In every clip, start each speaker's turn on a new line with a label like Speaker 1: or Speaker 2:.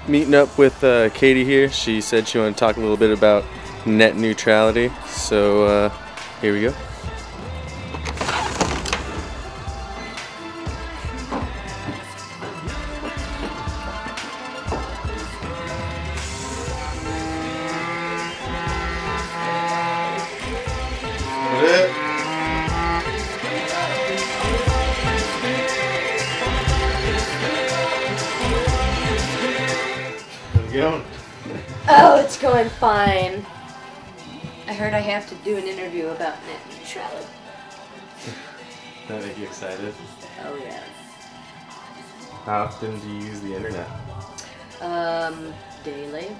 Speaker 1: meeting up with Katie here. She said she wanted to talk a little bit about net neutrality. So here we go. Going?
Speaker 2: Oh, it's going fine. I heard I have to do an interview about net neutrality.
Speaker 1: That make you excited?
Speaker 2: Oh yeah.
Speaker 1: How often do you use the internet?
Speaker 2: Daily.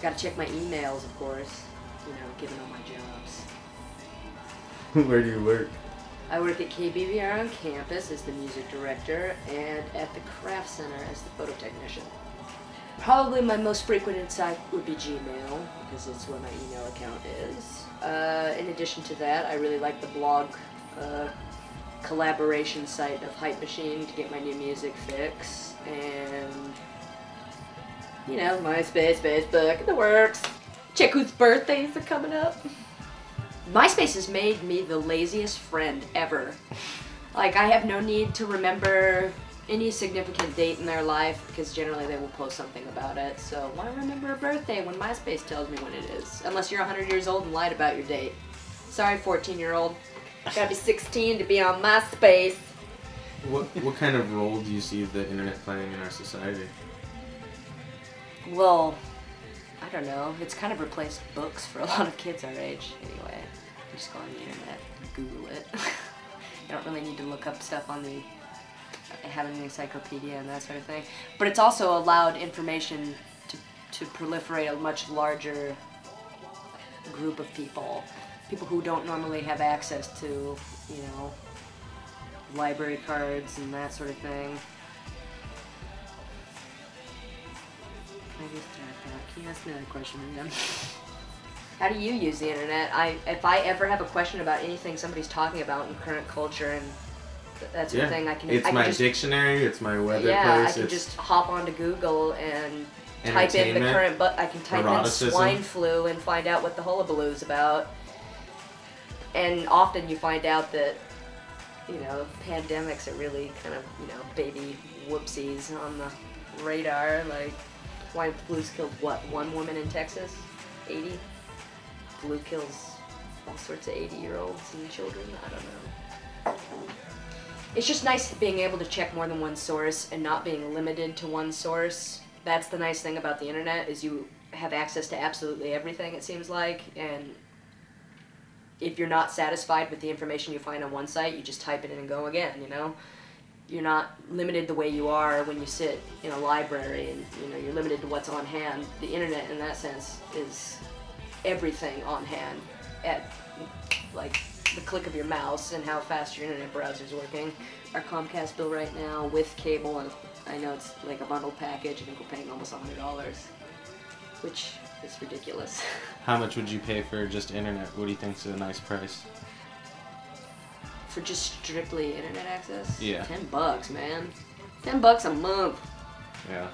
Speaker 2: Gotta check my emails, of course. You know, given all my jobs.
Speaker 1: Where do you work?
Speaker 2: I work at KBVR on campus as the music director and at the Craft Center as the photo technician. Probably my most frequented site would be Gmail, because it's where my email account is. In addition to that, I really like the blog collaboration site of Hype Machine to get my new music fix. And, you know, MySpace, Facebook, the works. Check whose birthdays are coming up. MySpace has made me the laziest friend ever. Like, I have no need to remember any significant date in their life, because generally they will post something about it. So why remember a birthday when MySpace tells me when it is? Unless you're 100 years old and lied about your date. Sorry, 14-year-old. Gotta be 16 to be on MySpace.
Speaker 1: What kind of role do you see the internet playing in our society?
Speaker 2: Well, I don't know. It's kind of replaced books for a lot of kids our age. Anyway, you just go on the internet, Google it. You don't really need to look up stuff on the having an encyclopedia and that sort of thing. But it's also allowed information to proliferate a much larger group of people. People who don't normally have access to, you know, library cards and that sort of thing. Can I just can you ask me another question again? How do you use the internet? If I ever have a question about anything somebody's talking about in current culture and that sort of thing, I can
Speaker 1: my
Speaker 2: just,
Speaker 1: dictionary, it's my weather
Speaker 2: yeah,
Speaker 1: place.
Speaker 2: I can just hop onto Google and type in the
Speaker 1: Entertainment,
Speaker 2: current, I can type in
Speaker 1: eroticism.
Speaker 2: swine flu and find out what the hullabaloo's about. And often you find out that, you know, pandemics are really kind of, you know, baby whoopsies on the radar. Like, swine flu's killed, what, 1 woman in Texas? 80? Flu kills all sorts of 80-year-olds and children. I don't know. It's just nice being able to check more than one source and not being limited to one source. That's the nice thing about the internet, is you have access to absolutely everything, it seems like, and if you're not satisfied with the information you find on one site, you just type it in and go again, you know? You're not limited the way you are when you sit in a library and, you know, you're limited to what's on hand. The internet, in that sense, is everything on hand at, like, the click of your mouse and how fast your internet browser's working. Our Comcast bill right now with cable, and I know it's like a bundle package, I think we're paying almost $100, which is ridiculous.
Speaker 1: How much would you pay for just internet? What do you think's a nice price?
Speaker 2: For just strictly internet access?
Speaker 1: Yeah.
Speaker 2: $10, man. $10 a month.
Speaker 1: Yeah.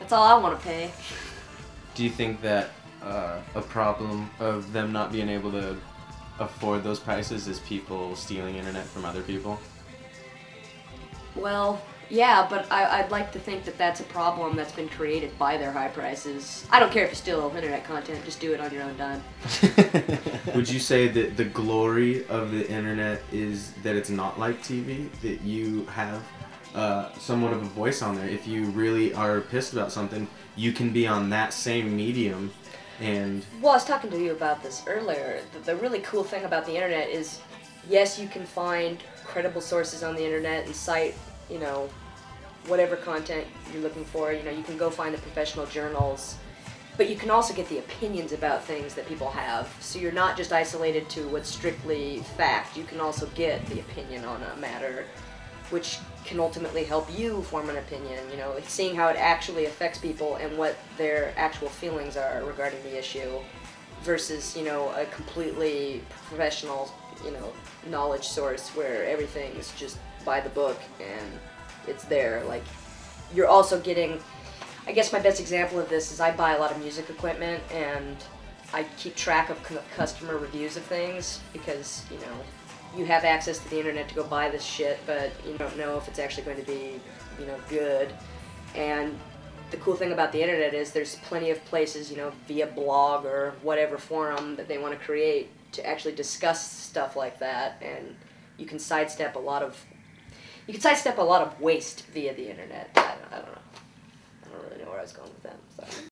Speaker 2: That's all I want to pay.
Speaker 1: Do you think that a problem of them not being able to afford those prices is people stealing internet from other people?
Speaker 2: Well, yeah, but I'd like to think that that's a problem that's been created by their high prices. I don't care if you steal internet content, just do it on your own dime.
Speaker 1: Would you say that the glory of the internet is that it's not like TV, that you have somewhat of a voice on there? If you really are pissed about something, you can be on that same medium and...
Speaker 2: Well, I was talking to you about this earlier. The really cool thing about the internet is, yes, you can find credible sources on the internet and cite, you know, whatever content you're looking for. You know, you can go find the professional journals, but you can also get the opinions about things that people have. So you're not just isolated to what's strictly fact. You can also get the opinion on a matter, which can ultimately help you form an opinion, you know, seeing how it actually affects people and what their actual feelings are regarding the issue versus, you know, a completely professional, you know, knowledge source where everything is just by the book and it's there. Like, you're also getting, I guess my best example of this is I buy a lot of music equipment, and I keep track of customer reviews of things because, you know, you have access to the internet to go buy this shit, but you don't know if it's actually going to be, you know, good. And the cool thing about the internet is there's plenty of places, you know, via blog or whatever forum that they want to create to actually discuss stuff like that, and you can sidestep a lot of waste via the internet. I don't know. I don't really know where I was going with that. So.